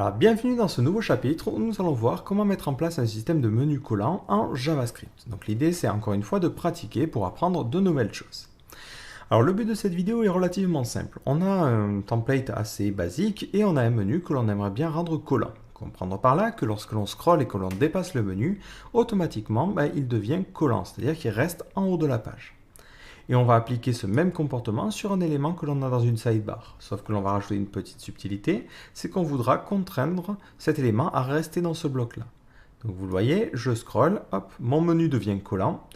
Alors, bienvenue dans ce nouveau chapitre où nous allons voir comment mettre en place un système de menu collant en JavaScript. Donc l'idée c'est encore une fois de pratiquer pour apprendre de nouvelles choses. Alors le but de cette vidéo est relativement simple. On a un template assez basique et on a un menu que l'on aimerait bien rendre collant. Comprendre par là que lorsque l'on scrolle et que l'on dépasse le menu, automatiquement il devient collant, c'est-à-dire qu'il reste en haut de la page. Et on va appliquer ce même comportement sur un élément que l'on a dans une sidebar. Sauf que l'on va rajouter une petite subtilité, c'est qu'on voudra contraindre cet élément à rester dans ce bloc-là. Donc vous le voyez, je scrolle, hop, mon menu devient collant.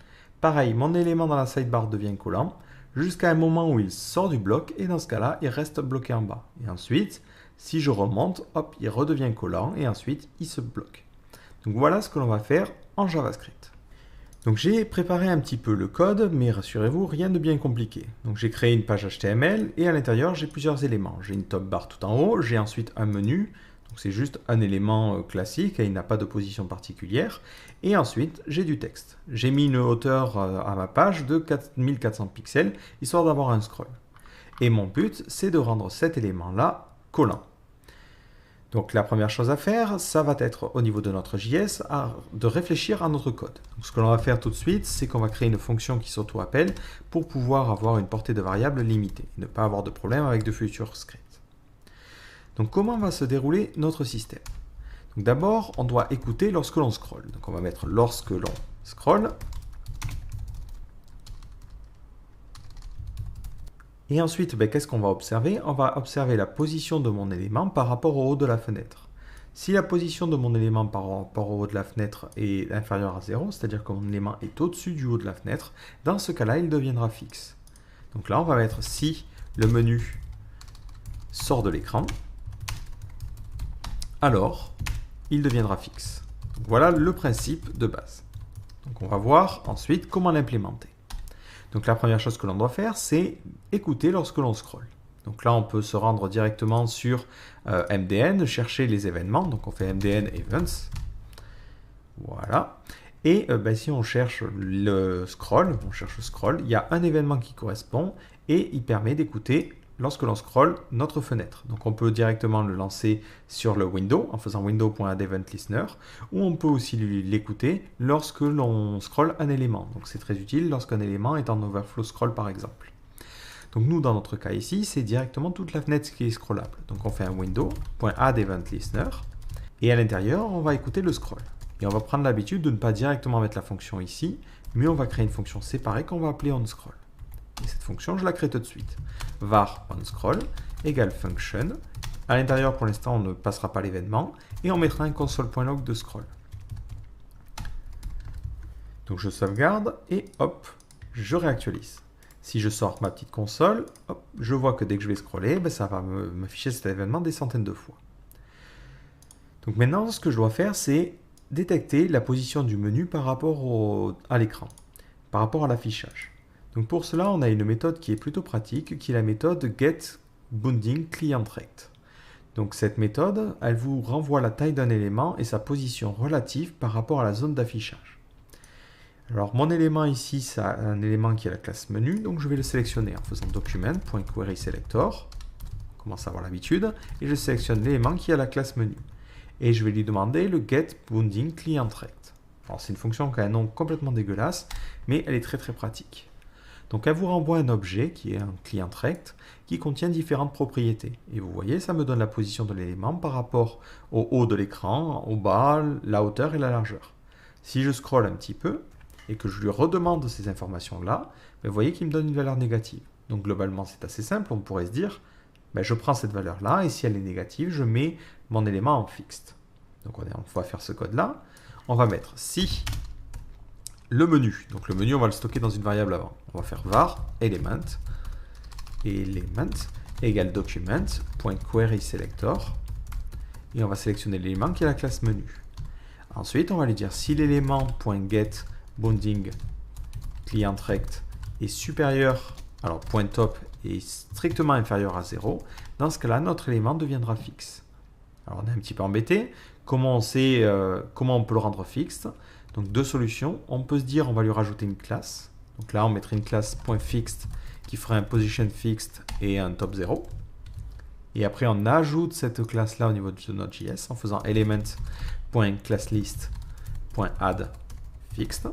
Pareil, mon élément dans la sidebar devient collant, jusqu'à un moment où il sort du bloc, et dans ce cas-là, il reste bloqué en bas. Et ensuite, si je remonte, hop, il redevient collant, et ensuite, il se bloque. Donc voilà ce que l'on va faire en JavaScript. Donc j'ai préparé un petit peu le code, mais rassurez-vous, rien de bien compliqué. Donc j'ai créé une page HTML et à l'intérieur j'ai plusieurs éléments. J'ai une top bar tout en haut, j'ai ensuite un menu, donc c'est juste un élément classique et il n'a pas de position particulière. Et ensuite j'ai du texte. J'ai mis une hauteur à ma page de 4400 pixels, histoire d'avoir un scroll. Et mon but c'est de rendre cet élément-là collant. Donc la première chose à faire, ça va être au niveau de notre JS, de réfléchir à notre code. Donc, ce que l'on va faire tout de suite, c'est qu'on va créer une fonction qui s'auto-appelle pour pouvoir avoir une portée de variable limitée, et ne pas avoir de problème avec de futurs scripts. Donc comment va se dérouler notre système? Donc d'abord, on doit écouter lorsque l'on scrolle. Donc on va mettre lorsque l'on scrolle. Et ensuite, qu'est-ce qu'on va observer? On va observer la position de mon élément par rapport au haut de la fenêtre. Si la position de mon élément par rapport au haut de la fenêtre est inférieure à 0, c'est-à-dire que mon élément est au-dessus du haut de la fenêtre, dans ce cas-là, il deviendra fixe. Donc là, on va mettre si le menu sort de l'écran, alors il deviendra fixe. Donc voilà le principe de base. Donc on va voir ensuite comment l'implémenter. Donc la première chose que l'on doit faire, c'est écouter lorsque l'on scrolle. Donc là, on peut se rendre directement sur MDN, chercher les événements. Donc on fait MDN Events. Voilà. Et si on cherche le scroll, il y a un événement qui correspond et il permet d'écouter lorsque l'on scrolle notre fenêtre. Donc on peut directement le lancer sur le window en faisant window.add_event_listener ou on peut aussi l'écouter lorsque l'on scrolle un élément. Donc c'est très utile lorsqu'un élément est en overflow scroll par exemple. Donc nous dans notre cas ici, c'est directement toute la fenêtre qui est scrollable. Donc on fait un window.add_event_listener et à l'intérieur, on va écouter le scroll. Et on va prendre l'habitude de ne pas directement mettre la fonction ici, mais on va créer une fonction séparée qu'on va appeler onScroll. Et cette fonction, je la crée tout de suite. Var onScroll égale function. À l'intérieur, pour l'instant, on ne passera pas l'événement. Et on mettra un console.log de scroll. Donc je sauvegarde et hop, je réactualise. Si je sors ma petite console, hop, je vois que dès que je vais scroller, ça va m'afficher cet événement des centaines de fois. Donc maintenant, ce que je dois faire, c'est détecter la position du menu par rapport à l'écran, par rapport à l'affichage. Donc pour cela, on a une méthode qui est plutôt pratique, qui est la méthode getBoundingClientRect. Donc cette méthode, elle vous renvoie la taille d'un élément et sa position relative par rapport à la zone d'affichage. Alors mon élément ici, c'est un élément qui est la classe menu, donc je vais le sélectionner en faisant document.querySelector. On commence à avoir l'habitude, et je sélectionne l'élément qui a la classe menu. Et je vais lui demander le getBoundingClientRect. Alors c'est une fonction qui a un nom complètement dégueulasse, mais elle est très très pratique. Donc elle vous renvoie un objet qui est un clientRect qui contient différentes propriétés. Et vous voyez, ça me donne la position de l'élément par rapport au haut de l'écran, au bas, la hauteur et la largeur. Si je scrolle un petit peu et que je lui redemande ces informations-là, vous voyez qu'il me donne une valeur négative. Donc globalement, c'est assez simple. On pourrait se dire, je prends cette valeur-là et si elle est négative, je mets mon élément en fixed. Donc on va faire ce code-là. On va mettre si le menu. Donc le menu, on va le stocker dans une variable avant. On va faire var element égale document.querySelector et on va sélectionner l'élément qui est la classe menu. Ensuite, on va lui dire si l'élément .getBoundingClientRect est supérieur, alors .top est strictement inférieur à 0, dans ce cas-là, notre élément deviendra fixe. Alors on est un petit peu embêté. Comment on sait comment on peut le rendre fixe? Donc deux solutions. On peut se dire on va lui rajouter une classe. Donc là on mettrait une classe .fixed qui ferait un position fixed et un top 0. Et après, on ajoute cette classe-là au niveau de notre JS en faisant element.classlist.add fixed.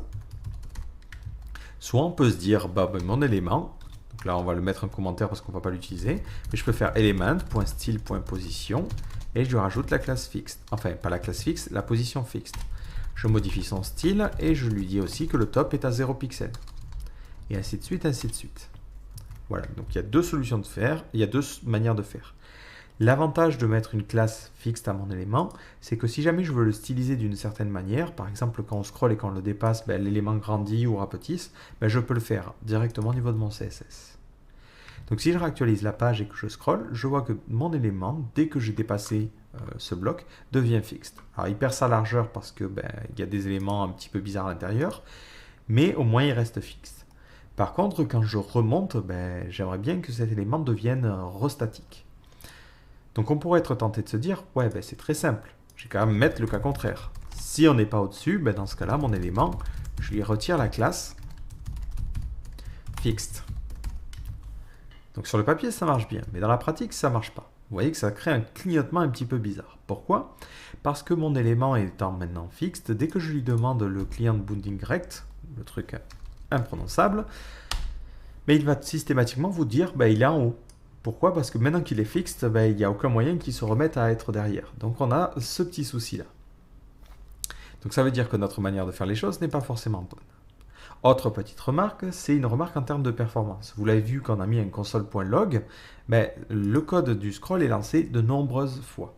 Soit on peut se dire, bah, mon élément, donc là on va le mettre en commentaire parce qu'on ne va pas l'utiliser, mais je peux faire element.style.position et je lui rajoute la classe fixed. Enfin, pas la classe fixe, la position fixed. Je modifie son style et je lui dis aussi que le top est à 0 pixel. Et ainsi de suite, ainsi de suite. Voilà, donc il y a deux solutions de faire, il y a deux manières de faire. L'avantage de mettre une classe fixe à mon élément, c'est que si jamais je veux le styliser d'une certaine manière, par exemple quand on scrolle et quand on le dépasse, ben, l'élément grandit ou rapetisse, ben, je peux le faire directement au niveau de mon CSS. Donc si je réactualise la page et que je scrolle, je vois que mon élément, dès que j'ai dépassé ce bloc, devient fixe. Alors il perd sa largeur parce que il y a des éléments un petit peu bizarres à l'intérieur, mais au moins il reste fixe. Par contre, quand je remonte, j'aimerais bien que cet élément devienne restatique. Donc on pourrait être tenté de se dire, ouais, c'est très simple, je vais quand même mettre le cas contraire. Si on n'est pas au-dessus, dans ce cas-là, mon élément, je lui retire la classe fixed. Donc sur le papier, ça marche bien, mais dans la pratique, ça ne marche pas. Vous voyez que ça crée un clignotement un petit peu bizarre. Pourquoi? Parce que mon élément étant maintenant fixed, dès que je lui demande le client bounding rect, le truc imprononçable, mais il va systématiquement vous dire, il est en haut. Pourquoi? Parce que maintenant qu'il est fixe, il n'y a aucun moyen qu'il se remette à être derrière. Donc on a ce petit souci-là. Donc ça veut dire que notre manière de faire les choses n'est pas forcément bonne. Autre petite remarque, c'est une remarque en termes de performance. Vous l'avez vu quand on a mis un console.log, le code du scroll est lancé de nombreuses fois.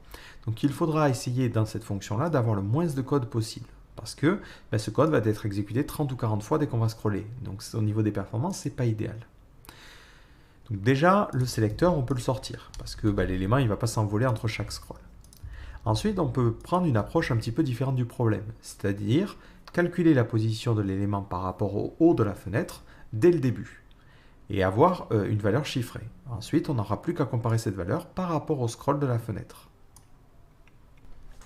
Donc il faudra essayer dans cette fonction-là d'avoir le moins de code possible. Parce que ce code va être exécuté 30 ou 40 fois dès qu'on va scroller. Donc au niveau des performances, ce n'est pas idéal. Donc déjà, le sélecteur, on peut le sortir, parce que l'élément, il ne va pas s'envoler entre chaque scroll. Ensuite, on peut prendre une approche un petit peu différente du problème, c'est-à-dire calculer la position de l'élément par rapport au haut de la fenêtre dès le début, et avoir une valeur chiffrée. Ensuite, on n'aura plus qu'à comparer cette valeur par rapport au scroll de la fenêtre.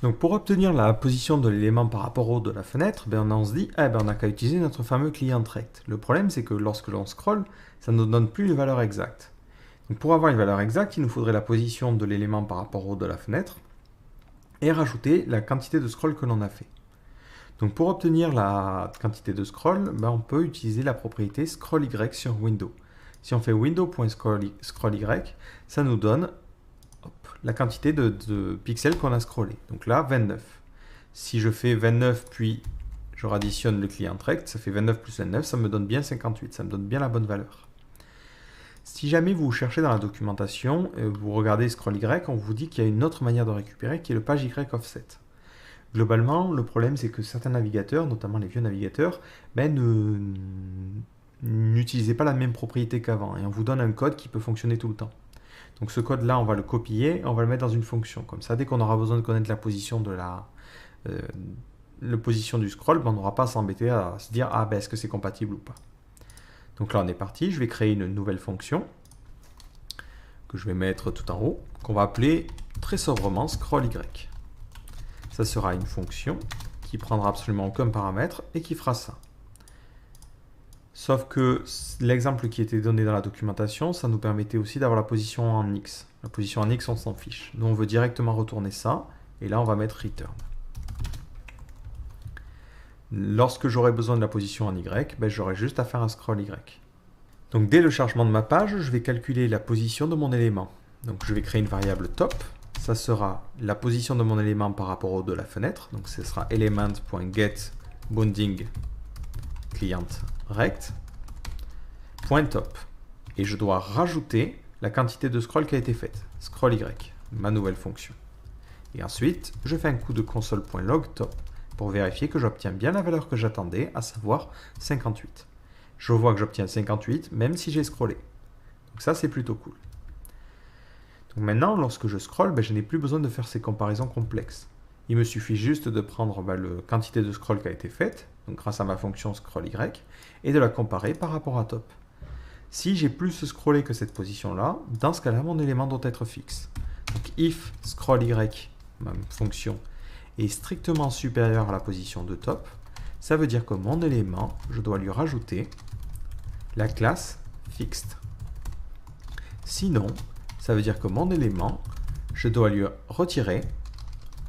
Donc pour obtenir la position de l'élément par rapport au haut de la fenêtre, on se dit, on n'a qu'à utiliser notre fameux client rect. Le problème, c'est que lorsque l'on scrolle, ça ne nous donne plus les valeurs exactes. Donc pour avoir une valeur exacte, il nous faudrait la position de l'élément par rapport au haut de la fenêtre et rajouter la quantité de scroll que l'on a fait. Donc pour obtenir la quantité de scroll, on peut utiliser la propriété scroll y sur window. Si on fait window.scroll y, ça nous donne la quantité de pixels qu'on a scrollé. Donc là, 29. Si je fais 29 puis je additionne le client rect, ça fait 29 plus 29, ça me donne bien 58, ça me donne bien la bonne valeur. Si jamais vous cherchez dans la documentation, vous regardez scroll Y, on vous dit qu'il y a une autre manière de récupérer qui est le page Y offset. Globalement, le problème c'est que certains navigateurs, notamment les vieux navigateurs, n'utilisaient pas la même propriété qu'avant et on vous donne un code qui peut fonctionner tout le temps. Donc ce code-là, on va le copier, on va le mettre dans une fonction. Comme ça, dès qu'on aura besoin de connaître la position de la position du scroll, on n'aura pas à s'embêter à se dire est-ce que c'est compatible ou pas. Donc là, on est parti. Je vais créer une nouvelle fonction que je vais mettre tout en haut, qu'on va appeler très sobrement scroll y. Ça sera une fonction qui prendra absolument aucun paramètre et qui fera ça. Sauf que l'exemple qui était donné dans la documentation, ça nous permettait aussi d'avoir la position en X. La position en X, on s'en fiche. Nous, on veut directement retourner ça. Et là, on va mettre return. Lorsque j'aurai besoin de la position en Y, j'aurai juste à faire un scroll Y. Donc, dès le chargement de ma page, je vais calculer la position de mon élément. Donc, je vais créer une variable top. Ça sera la position de mon élément par rapport au haut de la fenêtre. Donc, ce sera element.getBounding client rect .top et je dois rajouter la quantité de scroll qui a été faite, scroll y, ma nouvelle fonction. Et ensuite, je fais un coup de console.log top pour vérifier que j'obtiens bien la valeur que j'attendais, à savoir 58. Je vois que j'obtiens 58 même si j'ai scrollé. Donc ça, c'est plutôt cool. Donc maintenant, lorsque je scrolle, je n'ai plus besoin de faire ces comparaisons complexes. Il me suffit juste de prendre la quantité de scroll qui a été faite, donc grâce à ma fonction scroll y, et de la comparer par rapport à top. Si j'ai plus scrollé que cette position-là, dans ce cas-là, mon élément doit être fixe. Donc if scroll y, ma fonction, est strictement supérieur à la position de top, ça veut dire que mon élément, je dois lui rajouter la classe fixed. Sinon, ça veut dire que mon élément, je dois lui retirer,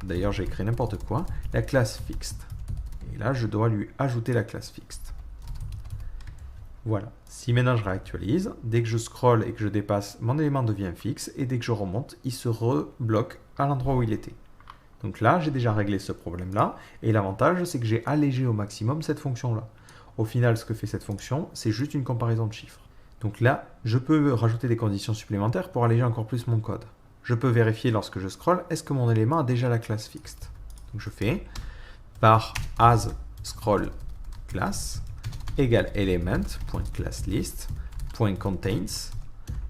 d'ailleurs j'ai écrit n'importe quoi, la classe fixed. Et là, je dois lui ajouter la classe fixed. Voilà. Si maintenant je réactualise, dès que je scroll et que je dépasse, mon élément devient fixe, et dès que je remonte, il se rebloque à l'endroit où il était. Donc là, j'ai déjà réglé ce problème-là, et l'avantage, c'est que j'ai allégé au maximum cette fonction-là. Au final, ce que fait cette fonction, c'est juste une comparaison de chiffres. Donc là, je peux rajouter des conditions supplémentaires pour alléger encore plus mon code. Je peux vérifier lorsque je scroll, est-ce que mon élément a déjà la classe fixed. Donc je fais par as scroll class égale element.classList.contains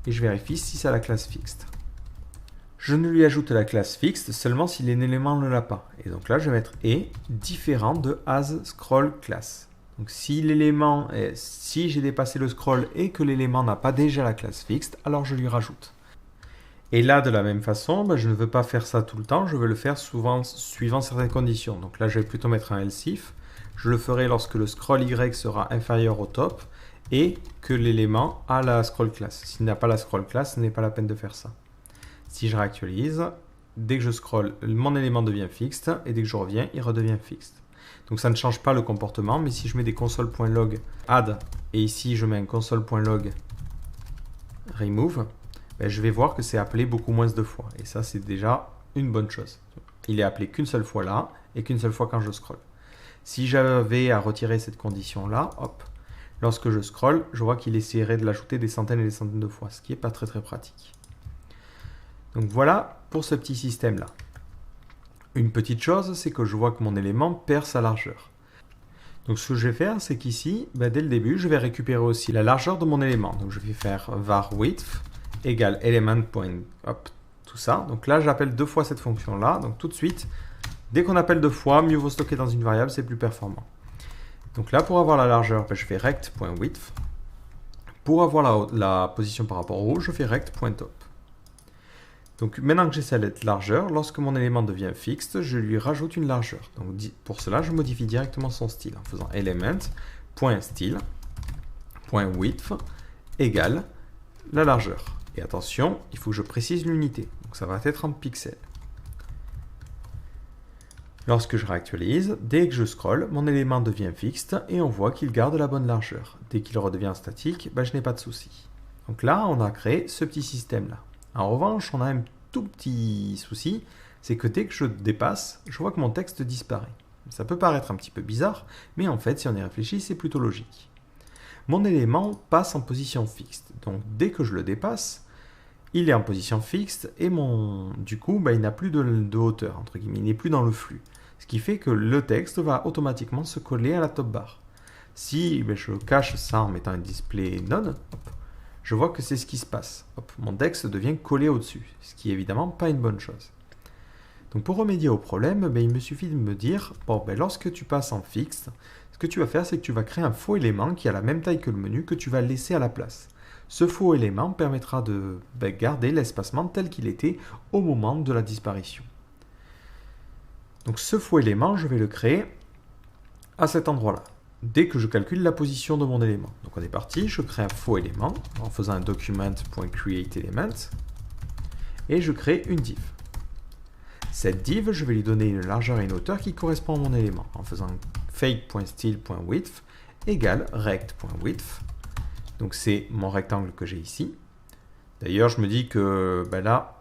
et je vérifie si ça a la classe fixed. Je ne lui ajoute la classe fixed seulement si l'élément ne l'a pas. Et donc là, je vais mettre et différent de as scroll class. Donc si l'élément, si j'ai dépassé le scroll et que l'élément n'a pas déjà la classe fixed, alors je lui rajoute. Et là, de la même façon, je ne veux pas faire ça tout le temps, je veux le faire souvent suivant certaines conditions. Donc là, je vais plutôt mettre un else if. Je le ferai lorsque le scroll Y sera inférieur au top et que l'élément a la scroll class. S'il n'a pas la scroll class, ce n'est pas la peine de faire ça. Si je réactualise, dès que je scroll, mon élément devient fixed et dès que je reviens, il redevient fixed. Donc ça ne change pas le comportement, mais si je mets des console.log add et ici je mets un console.log remove, je vais voir que c'est appelé beaucoup moins de fois. Et ça, c'est déjà une bonne chose. Il est appelé qu'une seule fois là et qu'une seule fois quand je scroll. Si j'avais à retirer cette condition-là, hop, lorsque je scroll, je vois qu'il essaierait de l'ajouter des centaines et des centaines de fois, ce qui n'est pas très très pratique. Donc voilà pour ce petit système-là. Une petite chose, c'est que je vois que mon élément perd sa largeur. Donc ce que je vais faire, c'est qu'ici, dès le début, je vais récupérer aussi la largeur de mon élément. Donc je vais faire var width égale element. Hop, tout ça. Donc là, j'appelle deux fois cette fonction-là. Donc tout de suite, dès qu'on appelle deux fois, mieux vaut stocker dans une variable, c'est plus performant. Donc là, pour avoir la largeur, je fais rect.width. Pour avoir la position par rapport au haut, je fais rect.top. Donc maintenant que j'ai cette largeur, lorsque mon élément devient fixe, je lui rajoute une largeur. Donc pour cela, je modifie directement son style en faisant element.style.width égale la largeur. Et attention, il faut que je précise l'unité. Donc ça va être en pixels. Lorsque je réactualise, dès que je scroll, mon élément devient fixe et on voit qu'il garde la bonne largeur. Dès qu'il redevient statique, je n'ai pas de souci. Donc là, on a créé ce petit système-là. En revanche, on a un tout petit souci, c'est que dès que je dépasse, je vois que mon texte disparaît. Ça peut paraître un petit peu bizarre, mais en fait, si on y réfléchit, c'est plutôt logique. Mon élément passe en position fixe. Donc dès que je le dépasse, il est en position fixe et du coup, il n'a plus de hauteur, entre guillemets, il n'est plus dans le flux. Ce qui fait que le texte va automatiquement se coller à la top bar. Si je cache ça en mettant un display none, hop, je vois que c'est ce qui se passe. Hop, mon texte devient collé au-dessus, ce qui est évidemment pas une bonne chose. Donc pour remédier au problème, il me suffit de me dire, lorsque tu passes en fixe, ce que tu vas faire, c'est que tu vas créer un faux élément qui a la même taille que le menu que tu vas laisser à la place. Ce faux élément permettra de garder l'espacement tel qu'il était au moment de la disparition. Donc ce faux élément, je vais le créer à cet endroit-là, dès que je calcule la position de mon élément. Donc on est parti, je crée un faux élément en faisant un document.createElement et je crée une div. Cette div, je vais lui donner une largeur et une hauteur qui correspond à mon élément en faisant fake.style.width égale rect.width. Donc c'est mon rectangle que j'ai ici. D'ailleurs, je me dis que là,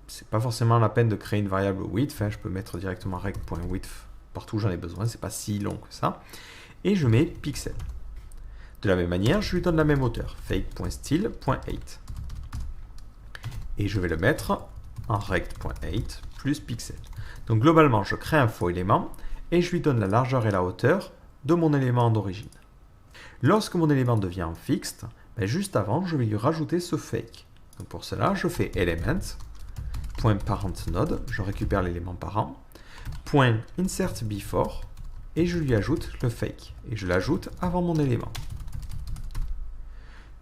c'est pas forcément la peine de créer une variable width. Je peux mettre directement rect.width partout où j'en ai besoin. C'est pas si long que ça. Et je mets pixel. De la même manière, je lui donne la même hauteur, fake.style.height. Et je vais le mettre en rect.height plus pixel. Donc globalement, je crée un faux élément et je lui donne la largeur et la hauteur de mon élément d'origine. Lorsque mon élément devient fixed, juste avant, je vais lui rajouter ce fake. Donc pour cela, je fais element.parentNode, je récupère l'élément parent, .insertBefore, et je lui ajoute le fake. Et je l'ajoute avant mon élément.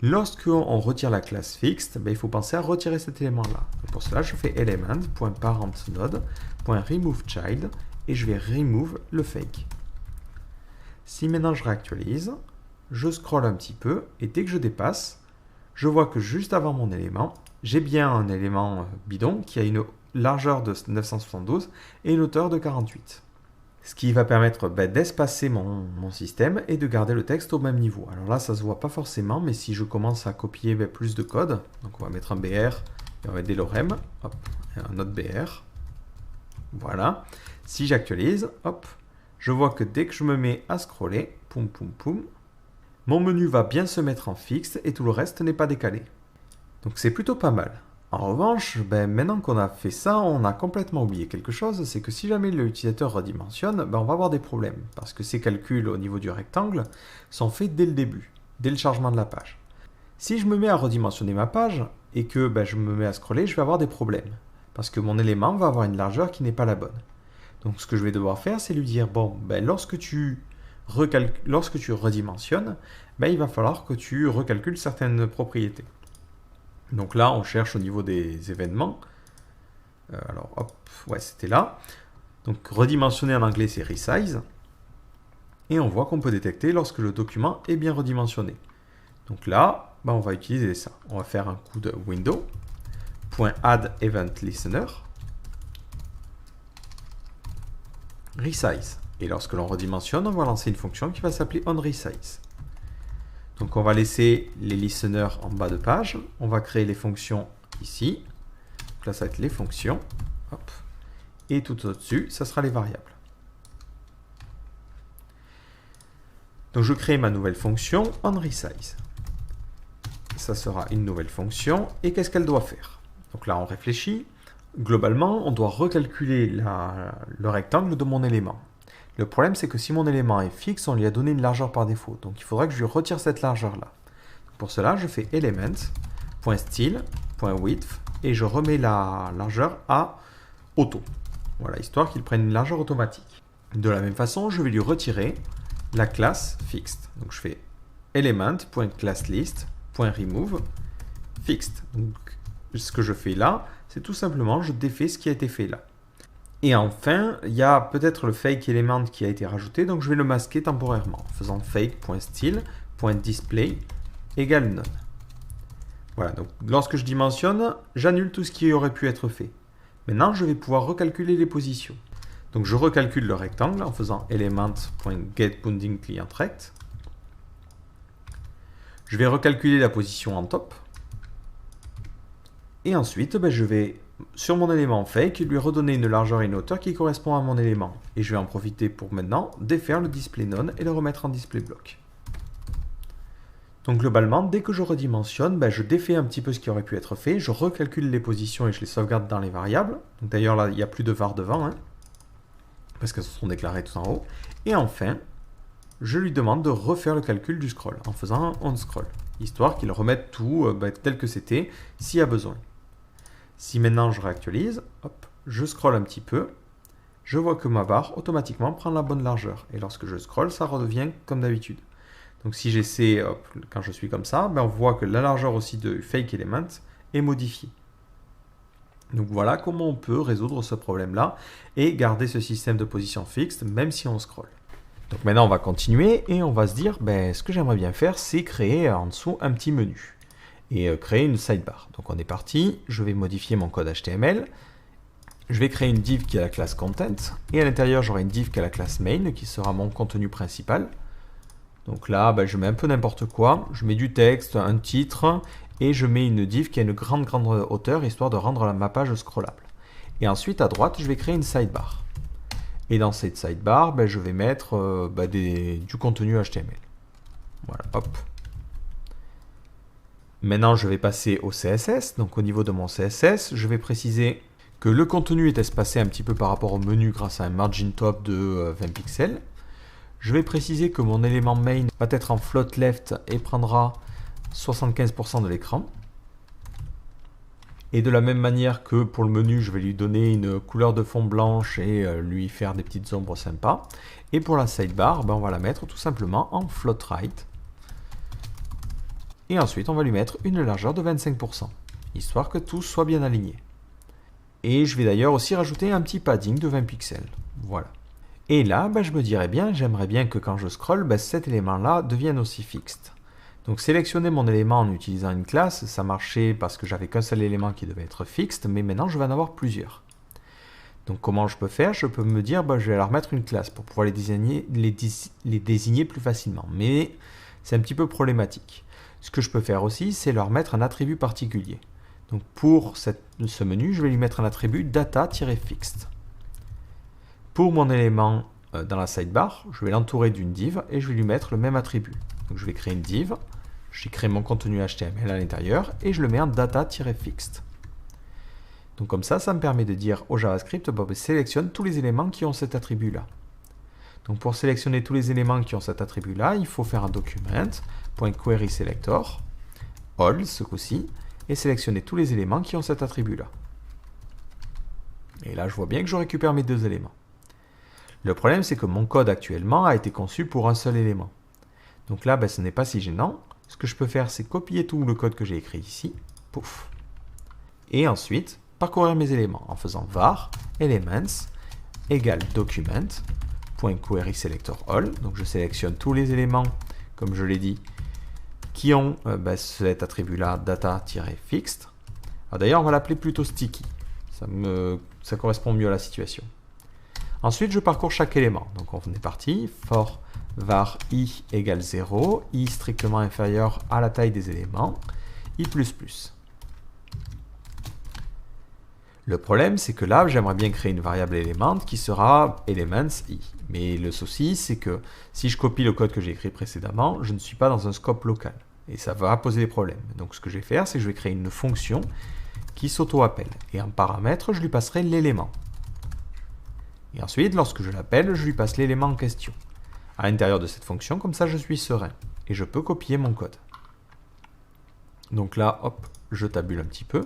Lorsqu'on retire la classe fixed, il faut penser à retirer cet élément-là. Pour cela, je fais element.parentNode.removeChild et je vais remove le fake. Si maintenant je réactualise, je scrolle un petit peu et dès que je dépasse, je vois que juste avant mon élément, j'ai bien un élément bidon qui a une largeur de 972 et une hauteur de 48. Ce qui va permettre d'espacer mon système et de garder le texte au même niveau. Alors là, ça ne se voit pas forcément, mais si je commence à copier plus de code, donc on va mettre un BR, et on va mettre des lorem, hop, et un autre BR. Voilà. Si j'actualise, hop, je vois que dès que je me mets à scroller, poum poum poum, mon menu va bien se mettre en fixe et tout le reste n'est pas décalé. Donc c'est plutôt pas mal. En revanche, maintenant qu'on a fait ça, on a complètement oublié quelque chose, c'est que si jamais l'utilisateur redimensionne, on va avoir des problèmes, parce que ces calculs au niveau du rectangle sont faits dès le début, dès le chargement de la page. Si je me mets à redimensionner ma page, et que je me mets à scroller, je vais avoir des problèmes, parce que mon élément va avoir une largeur qui n'est pas la bonne. Donc ce que je vais devoir faire, c'est lui dire, lorsque tu redimensionnes, il va falloir que tu recalcules certaines propriétés. Donc là, on cherche au niveau des événements. Alors, hop, ouais, c'était là. Donc, redimensionner en anglais, c'est resize. Et on voit qu'on peut détecter lorsque le document est bien redimensionné. Donc là, on va utiliser ça. On va faire un coup de window, .add event listener, resize. Et lorsque l'on redimensionne, on va lancer une fonction qui va s'appeler onResize. Donc on va laisser les listeners en bas de page. On va créer les fonctions ici. Donc là, ça va être les fonctions. Hop. Et tout au-dessus, ça sera les variables. Donc je crée ma nouvelle fonction onResize. Ça sera une nouvelle fonction. Et qu'est-ce qu'elle doit faire? Donc là, on réfléchit. Globalement, on doit recalculer le rectangle de mon élément. Le problème, c'est que si mon élément est fixe, on lui a donné une largeur par défaut. Donc il faudra que je lui retire cette largeur-là. Pour cela, je fais element.style.width et je remets la largeur à auto. Voilà, histoire qu'il prenne une largeur automatique. De la même façon, je vais lui retirer la classe fixed. Donc je fais element.classlist.remove fixed. Donc ce que je fais là, c'est tout simplement, je défais ce qui a été fait là. Et enfin, il y a peut-être le fake element qui a été rajouté, donc je vais le masquer temporairement en faisant fake.style.display égale none. Voilà, donc lorsque je dimensionne, j'annule tout ce qui aurait pu être fait. Maintenant, je vais pouvoir recalculer les positions. Donc je recalcule le rectangle en faisant element.getBoundingClientRect. Je vais recalculer la position en top. Et ensuite, je vais, sur mon élément fake, lui redonner une largeur et une hauteur qui correspond à mon élément. Et je vais en profiter pour maintenant défaire le display none et le remettre en display block. Donc globalement, dès que je redimensionne, je défais un petit peu ce qui aurait pu être fait, je recalcule les positions et je les sauvegarde dans les variables. Donc d'ailleurs là, il n'y a plus de var devant, parce qu'elles se sont déclarées tout en haut. Et enfin, je lui demande de refaire le calcul du scroll en faisant un onScroll, histoire qu'il remette tout tel que c'était s'il y a besoin. Si maintenant je réactualise, hop, je scrolle un petit peu, je vois que ma barre automatiquement prend la bonne largeur. Et lorsque je scrolle, ça redevient comme d'habitude. Donc si j'essaie, quand je suis comme ça, on voit que la largeur aussi de fake element est modifiée. Donc voilà comment on peut résoudre ce problème-là et garder ce système de position fixe même si on scrolle. Donc maintenant on va continuer et on va se dire, ce que j'aimerais bien faire, c'est créer en dessous un petit menu et créer une sidebar. Donc on est parti, je vais modifier mon code HTML. Je vais créer une div qui a la classe content et à l'intérieur j'aurai une div qui a la classe main qui sera mon contenu principal. Donc là, je mets un peu n'importe quoi, je mets du texte, un titre et je mets une div qui a une grande hauteur histoire de rendre ma page scrollable. Et ensuite à droite, je vais créer une sidebar. Et dans cette sidebar, je vais mettre du contenu HTML. Voilà, hop. Maintenant, je vais passer au CSS. Donc au niveau de mon CSS, je vais préciser que le contenu est espacé un petit peu par rapport au menu grâce à un margin top de 20 pixels. Je vais préciser que mon élément main va être en float left et prendra 75% de l'écran. Et de la même manière que pour le menu, je vais lui donner une couleur de fond blanche et lui faire des petites ombres sympas. Et pour la sidebar, on va la mettre tout simplement en float right. Et ensuite, on va lui mettre une largeur de 25%, histoire que tout soit bien aligné. Et je vais d'ailleurs aussi rajouter un petit padding de 20 pixels. Voilà. Et là, je me dirais bien, j'aimerais bien que quand je scrolle, cet élément-là devienne aussi fixed. Donc sélectionner mon élément en utilisant une classe, ça marchait parce que j'avais qu'un seul élément qui devait être fixe, mais maintenant je vais en avoir plusieurs. Donc comment je peux faire? Je peux me dire, je vais leur mettre une classe pour pouvoir les désigner plus facilement. Mais c'est un petit peu problématique. Ce que je peux faire aussi, c'est leur mettre un attribut particulier. Donc pour ce menu, je vais lui mettre un attribut data-fixed. Pour mon élément dans la sidebar, je vais l'entourer d'une div et je vais lui mettre le même attribut. Donc je vais créer une div, je crée mon contenu HTML à l'intérieur et je le mets en data-fixed. Donc comme ça me permet de dire au JavaScript, sélectionne tous les éléments qui ont cet attribut-là. Donc pour sélectionner tous les éléments qui ont cet attribut-là, il faut faire un document.querySelector, all ce coup-ci, et sélectionner tous les éléments qui ont cet attribut-là. Et là, je vois bien que je récupère mes deux éléments. Le problème, c'est que mon code actuellement a été conçu pour un seul élément. Donc là, ce n'est pas si gênant. Ce que je peux faire, c'est copier tout le code que j'ai écrit ici. Pouf. Et ensuite, parcourir mes éléments en faisant var elements égale document.querySelectorAll. Donc je sélectionne tous les éléments, comme je l'ai dit, qui ont cet attribut-là data-fixed. D'ailleurs, on va l'appeler plutôt sticky. Ça correspond mieux à la situation. Ensuite, je parcours chaque élément. Donc on est parti. For var i égale 0, i strictement inférieur à la taille des éléments, i++. Le problème, c'est que là, j'aimerais bien créer une variable element qui sera elements i. Mais le souci, c'est que si je copie le code que j'ai écrit précédemment, je ne suis pas dans un scope local. Et ça va poser des problèmes. Donc ce que je vais faire, c'est que je vais créer une fonction qui s'auto-appelle. Et en paramètre, je lui passerai l'élément. Et ensuite, lorsque je l'appelle, je lui passe l'élément en question. À l'intérieur de cette fonction, comme ça, je suis serein. Et je peux copier mon code. Donc là, hop, je tabule un petit peu.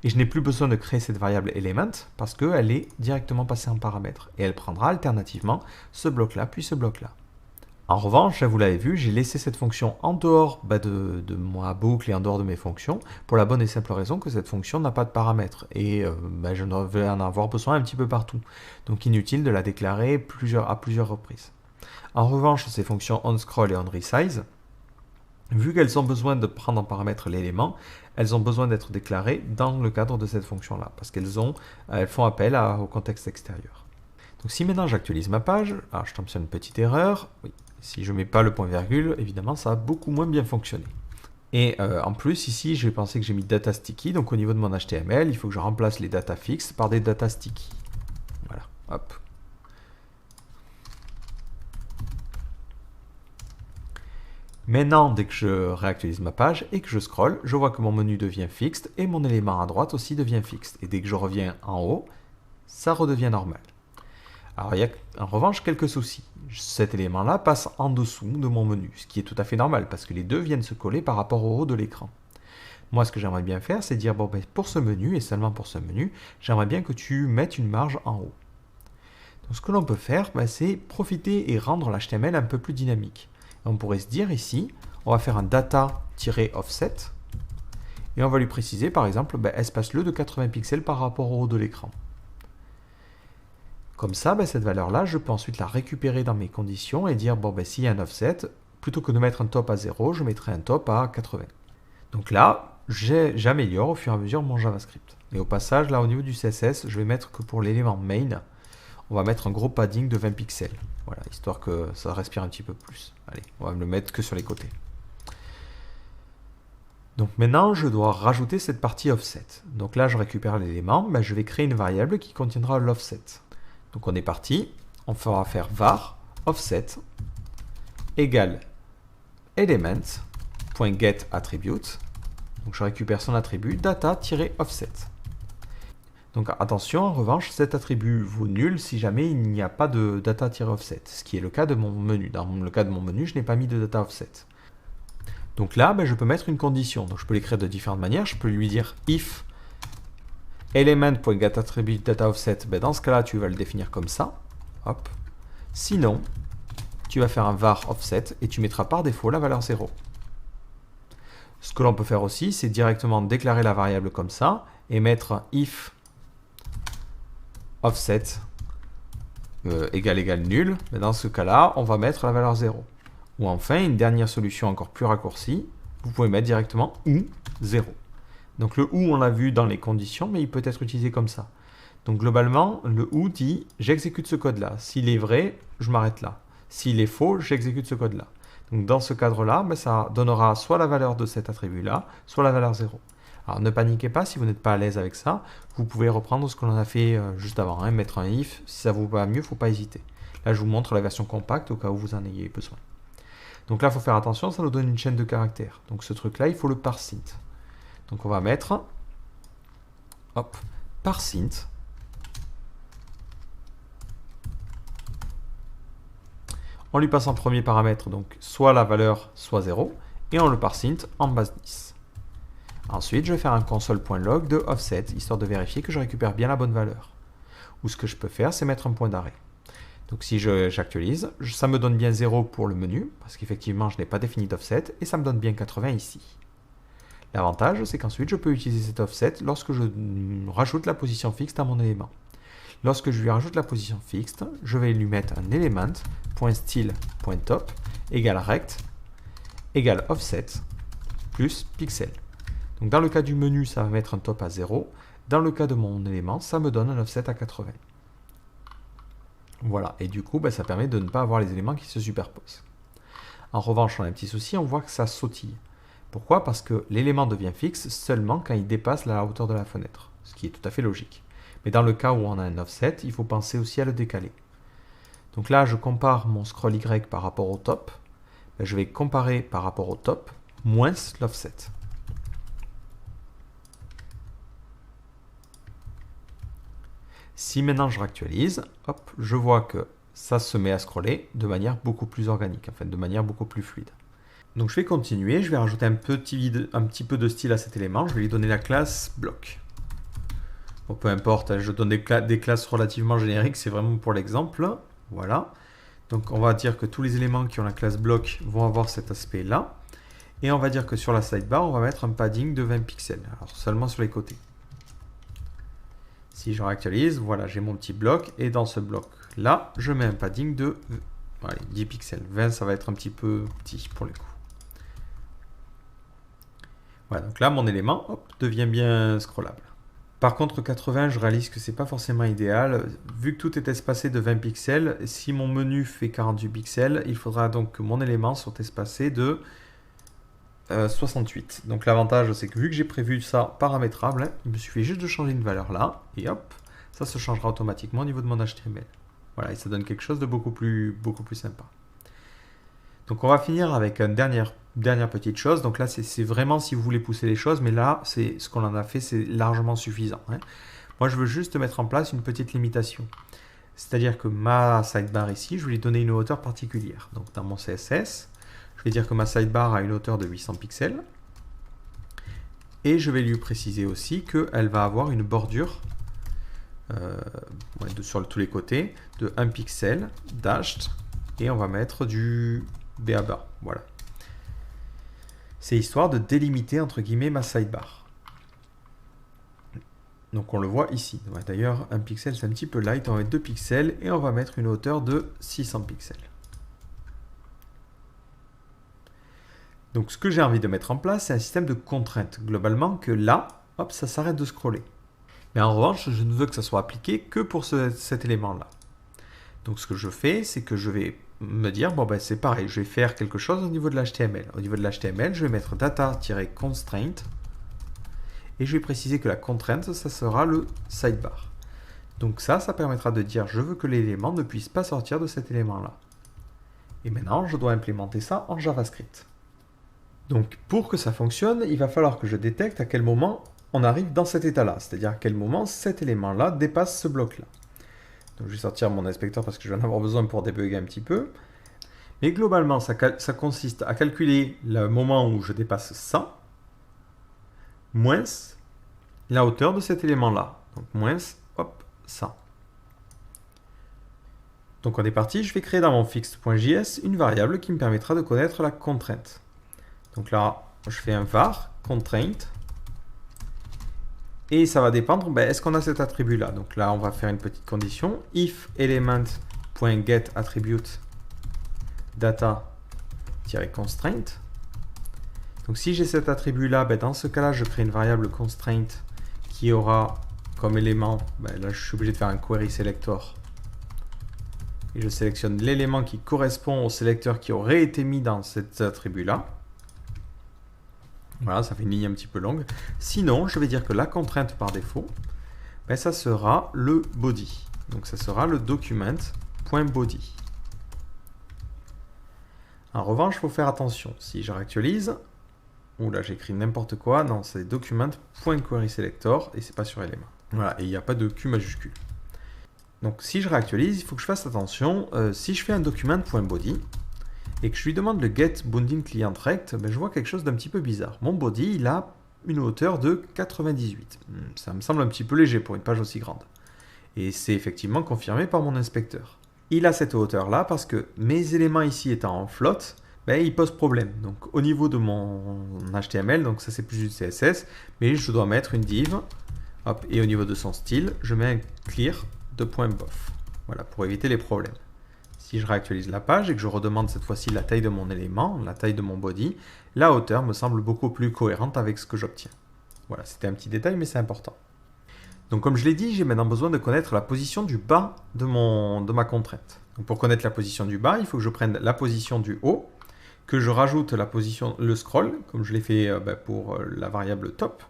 Et je n'ai plus besoin de créer cette variable element parce qu'elle est directement passée en paramètre. Et elle prendra alternativement ce bloc-là, puis ce bloc-là. En revanche, vous l'avez vu, j'ai laissé cette fonction en dehors de ma boucle et en dehors de mes fonctions, pour la bonne et simple raison que cette fonction n'a pas de paramètres. Et je ne vais en avoir besoin un petit peu partout. Donc inutile de la déclarer à plusieurs reprises. En revanche, ces fonctions onScroll et onResize, vu qu'elles ont besoin de prendre en paramètre l'élément, elles ont besoin d'être déclarées dans le cadre de cette fonction-là, parce qu'elles font appel au contexte extérieur. Donc si maintenant j'actualise ma page, alors je tombe sur une petite erreur, oui, si je ne mets pas le point-virgule, évidemment ça a beaucoup moins bien fonctionné. Et en plus ici, j'ai pensé que j'ai mis data sticky, donc au niveau de mon HTML, il faut que je remplace les data fixes par des data sticky. Voilà, hop. Maintenant, dès que je réactualise ma page et que je scrolle, je vois que mon menu devient fixe et mon élément à droite aussi devient fixe. Et dès que je reviens en haut, ça redevient normal. Alors, il y a en revanche quelques soucis. Cet élément-là passe en dessous de mon menu, ce qui est tout à fait normal parce que les deux viennent se coller par rapport au haut de l'écran. Moi, ce que j'aimerais bien faire, c'est dire, pour ce menu, et seulement pour ce menu, j'aimerais bien que tu mettes une marge en haut. Donc, ce que l'on peut faire, c'est profiter et rendre l'HTML un peu plus dynamique. On pourrait se dire ici, on va faire un data-offset et on va lui préciser par exemple, espace-le de 80 pixels par rapport au haut de l'écran. Comme ça, cette valeur-là, je peux ensuite la récupérer dans mes conditions et dire, s'il y a un offset, plutôt que de mettre un top à 0, je mettrai un top à 80. Donc là, j'améliore au fur et à mesure mon JavaScript. Et au passage, là au niveau du CSS, je vais mettre que pour l'élément main, on va mettre un gros padding de 20 pixels. Voilà, histoire que ça respire un petit peu plus. Allez, on va le mettre que sur les côtés. Donc maintenant, je dois rajouter cette partie offset. Donc là, je récupère l'élément, je vais créer une variable qui contiendra l'offset. Donc on est parti, on va faire var offset égale element.getAttribute. Donc je récupère son attribut data-offset. Donc attention, en revanche, cet attribut vaut nul si jamais il n'y a pas de data-offset, ce qui est le cas de mon menu. Dans le cas de mon menu, je n'ai pas mis de data-offset. Donc là, je peux mettre une condition. Donc je peux l'écrire de différentes manières. Je peux lui dire if element.getAttribute data-offset. Dans ce cas-là, tu vas le définir comme ça. Hop. Sinon, tu vas faire un var offset et tu mettras par défaut la valeur 0. Ce que l'on peut faire aussi, c'est directement déclarer la variable comme ça et mettre if offset égale nul, mais dans ce cas-là, on va mettre la valeur 0. Ou enfin, une dernière solution encore plus raccourcie, vous pouvez mettre directement ou 0. Donc le ou, on l'a vu dans les conditions, mais il peut être utilisé comme ça. Donc globalement, le ou dit j'exécute ce code-là. S'il est vrai, je m'arrête là. S'il est faux, j'exécute ce code-là. Donc dans ce cadre-là, ça donnera soit la valeur de cet attribut-là, soit la valeur 0. Alors ne paniquez pas, si vous n'êtes pas à l'aise avec ça, vous pouvez reprendre ce que l'on a fait juste avant, hein, mettre un if. Si ça vous va mieux, il ne faut pas hésiter. Là, je vous montre la version compacte au cas où vous en ayez besoin. Donc là, il faut faire attention, ça nous donne une chaîne de caractères. Donc ce truc-là, il faut le parseInt. Donc on va mettre, hop, parseInt. On lui passe en premier paramètre, donc soit la valeur, soit 0, et on le parseInt en base 10. Ensuite, je vais faire un console.log de offset, histoire de vérifier que je récupère bien la bonne valeur. Ou ce que je peux faire, c'est mettre un point d'arrêt. Donc si j'actualise, ça me donne bien 0 pour le menu, parce qu'effectivement, je n'ai pas défini d'offset, et ça me donne bien 80 ici. L'avantage, c'est qu'ensuite, je peux utiliser cet offset lorsque je rajoute la position fixe à mon élément. Lorsque je lui rajoute la position fixe, je vais lui mettre un element.style.top égale rect égale offset plus pixel. Donc dans le cas du menu, ça va mettre un top à 0. Dans le cas de mon élément, ça me donne un offset à 80. Voilà, et du coup, ça permet de ne pas avoir les éléments qui se superposent. En revanche, on a un petit souci, on voit que ça sautille. Pourquoi? Parce que l'élément devient fixe seulement quand il dépasse la hauteur de la fenêtre, ce qui est tout à fait logique. Mais dans le cas où on a un offset, il faut penser aussi à le décaler. Donc là, je compare mon scroll Y par rapport au top. Je vais comparer par rapport au top moins l'offset. Si maintenant je réactualise, hop, je vois que ça se met à scroller de manière beaucoup plus organique, en fait, de manière beaucoup plus fluide. Donc je vais continuer, je vais rajouter un petit peu de style à cet élément, je vais lui donner la classe bloc. Bon, peu importe, je donne des classes relativement génériques, c'est vraiment pour l'exemple. Voilà. Donc on va dire que tous les éléments qui ont la classe bloc vont avoir cet aspect-là. Et on va dire que sur la sidebar, on va mettre un padding de 20 pixels, alors seulement sur les côtés. Si je réactualise, voilà, j'ai mon petit bloc, et dans ce bloc-là, je mets un padding de 10 pixels. 20, ça va être un petit peu petit pour le coup. Voilà, donc là, mon élément hop, devient bien scrollable. Par contre, 80, je réalise que ce n'est pas forcément idéal. Vu que tout est espacé de 20 pixels, si mon menu fait 48 pixels, il faudra donc que mon élément soit espacé de 68. Donc l'avantage, c'est que vu que j'ai prévu ça paramétrable, il me suffit juste de changer une valeur là, et hop, ça se changera automatiquement au niveau de mon HTML. Voilà, et ça donne quelque chose de beaucoup plus sympa. Donc on va finir avec une dernière petite chose. Donc là, c'est vraiment si vous voulez pousser les choses, mais là, c'est ce qu'on en a fait, c'est largement suffisant. Hein. Moi, je veux juste mettre en place une petite limitation. C'est-à-dire que ma sidebar ici, je vais lui donner une hauteur particulière. Donc dans mon CSS, je vais dire que ma sidebar a une hauteur de 800 pixels. Et je vais lui préciser aussi qu'elle va avoir une bordure sur tous les côtés de 1 pixel, dashed, et on va mettre du BABA. Voilà. C'est histoire de délimiter entre guillemets ma sidebar. Donc on le voit ici. D'ailleurs, 1 pixel c'est un petit peu light, on va mettre 2 pixels et on va mettre une hauteur de 600 pixels. Donc ce que j'ai envie de mettre en place, c'est un système de contraintes. Globalement, que là, hop, ça s'arrête de scroller. Mais en revanche, je ne veux que ça soit appliqué que pour cet élément-là. Donc ce que je fais, c'est que je vais me dire, bon ben c'est pareil, je vais faire quelque chose au niveau de l'HTML. Au niveau de l'HTML, je vais mettre data-constraint et je vais préciser que la contrainte, ça sera le sidebar. Donc ça permettra de dire, je veux que l'élément ne puisse pas sortir de cet élément-là. Et maintenant, je dois implémenter ça en JavaScript. Donc pour que ça fonctionne, il va falloir que je détecte à quel moment on arrive dans cet état-là, c'est-à-dire à quel moment cet élément-là dépasse ce bloc-là. Donc je vais sortir mon inspecteur parce que je vais en avoir besoin pour débugger un petit peu. Mais globalement, ça consiste à calculer le moment où je dépasse ça, moins la hauteur de cet élément-là. Donc moins, hop, ça. Donc on est parti, je vais créer dans mon fixed.js une variable qui me permettra de connaître la contrainte. Donc là, je fais un var, constraint, et ça va dépendre, est-ce qu'on a cet attribut-là? Donc là, on va faire une petite condition, if element.getAttribute data constraint. Donc si j'ai cet attribut-là, dans ce cas-là, je crée une variable constraint qui aura comme élément, là je suis obligé de faire un query selector. Et je sélectionne l'élément qui correspond au sélecteur qui aurait été mis dans cet attribut-là. Voilà, ça fait une ligne un petit peu longue. Sinon, je vais dire que la contrainte par défaut, ça sera le body. Donc ça sera le document.body. En revanche, il faut faire attention. Si je réactualise, ou là j'écris n'importe quoi, non, c'est document.querySelector et c'est pas sur élément. Voilà, et il n'y a pas de Q majuscule. Donc si je réactualise, il faut que je fasse attention. Si je fais un document.body et que je lui demande le get bounding client rect, je vois quelque chose d'un petit peu bizarre. Mon body, il a une hauteur de 98. Ça me semble un petit peu léger pour une page aussi grande. Et c'est effectivement confirmé par mon inspecteur. Il a cette hauteur-là parce que mes éléments ici étant en flotte, ils posent problème. Donc au niveau de mon HTML, donc ça c'est plus du CSS, mais je dois mettre une div. Hop, et au niveau de son style, je mets un clear de .bof. Voilà, pour éviter les problèmes. Si je réactualise la page et que je redemande cette fois-ci la taille de mon élément, la taille de mon body, la hauteur me semble beaucoup plus cohérente avec ce que j'obtiens. Voilà, c'était un petit détail, mais c'est important. Donc comme je l'ai dit, j'ai maintenant besoin de connaître la position du bas de ma contrainte. Donc, pour connaître la position du bas, il faut que je prenne la position du haut, que je rajoute le scroll, comme je l'ai fait pour la variable top,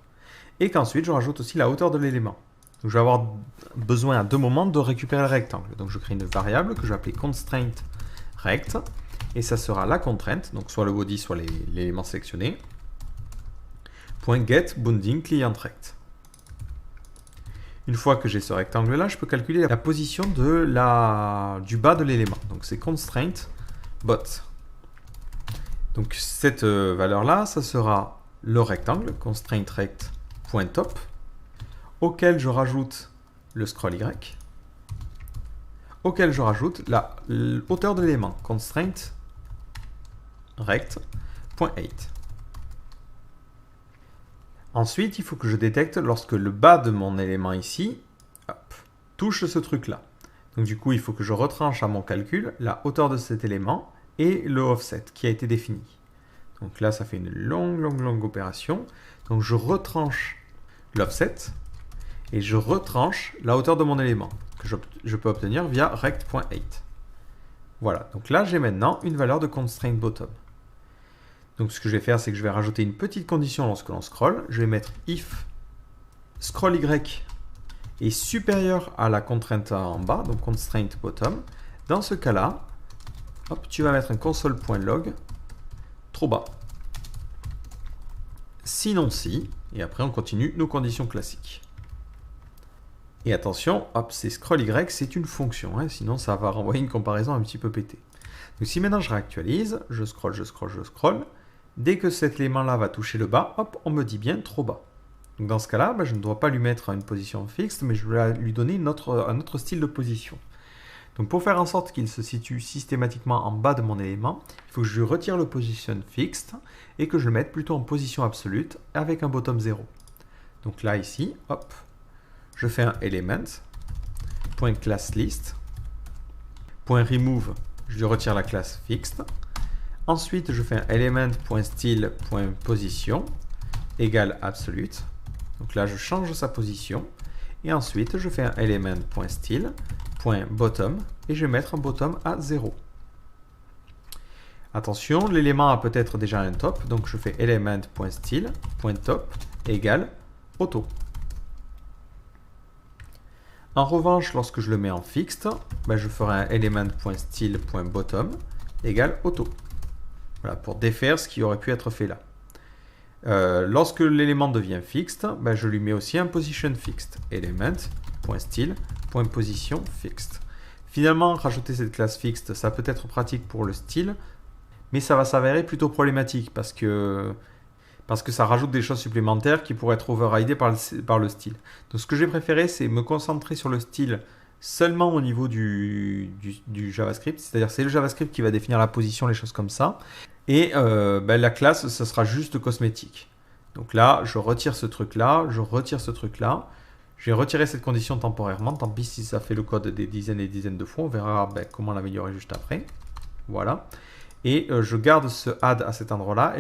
et qu'ensuite je rajoute aussi la hauteur de l'élément. Donc je vais avoir besoin à deux moments de récupérer le rectangle. Donc je crée une variable que je vais appeler constraint rect, et ça sera la contrainte, donc soit le body, soit l'élément sélectionné, .get bounding client rect. Une fois que j'ai ce rectangle-là, je peux calculer la position du bas de l'élément. Donc c'est constraint bot. Donc cette valeur-là, ça sera le rectangle, constraint rect.top, auquel je rajoute le scroll Y, auquel je rajoute la hauteur de l'élément, constraint rect.height. Ensuite, il faut que je détecte lorsque le bas de mon élément ici touche ce truc-là. Donc du coup, il faut que je retranche à mon calcul la hauteur de cet élément et le offset qui a été défini. Donc là, ça fait une longue opération. Donc je retranche l'offset et je retranche la hauteur de mon élément que je peux obtenir via rect.height. Voilà, donc là, j'ai maintenant une valeur de constraint bottom. Donc ce que je vais faire, c'est que je vais rajouter une petite condition lorsque l'on scroll. Je vais mettre if scroll Y est supérieur à la contrainte en bas, donc constraint bottom. Dans ce cas-là, tu vas mettre un console.log trop bas. Sinon si, et après on continue nos conditions classiques. Et attention, c'est scroll Y, c'est une fonction, sinon ça va renvoyer une comparaison un petit peu pétée. Donc si maintenant je réactualise, je scroll, dès que cet élément-là va toucher le bas, on me dit bien trop bas. Donc dans ce cas-là, je ne dois pas lui mettre une position fixe, mais je vais lui donner un autre style de position. Donc pour faire en sorte qu'il se situe systématiquement en bas de mon élément, il faut que je lui retire le position fixed et que je le mette plutôt en position absolue avec un bottom 0. Donc là, ici, je fais un element.classList, .remove, je lui retire la classe fixed. Ensuite, je fais un element.style.position égale absolute. Donc là, je change sa position. Et ensuite, je fais un element.style.bottom et je vais mettre un bottom à 0. Attention, l'élément a peut-être déjà un top. Donc je fais element.style.top égale auto. En revanche, lorsque je le mets en fixed, je ferai un element.style.bottom égale auto. Voilà, pour défaire ce qui aurait pu être fait là. Lorsque l'élément devient fixed, je lui mets aussi un position fixed. Element.style.position fixed. Finalement, rajouter cette classe fixed, ça peut être pratique pour le style, mais ça va s'avérer plutôt problématique parce que ça rajoute des choses supplémentaires qui pourraient être overridées par le style. Donc ce que j'ai préféré, c'est me concentrer sur le style seulement au niveau du JavaScript, c'est-à-dire c'est le JavaScript qui va définir la position, les choses comme ça, et la classe, ça sera juste cosmétique. Donc là, je retire ce truc-là, j'ai retiré cette condition temporairement, tant pis si ça fait le code des dizaines et des dizaines de fois, on verra comment l'améliorer juste après. Voilà. Et je garde ce add à cet endroit-là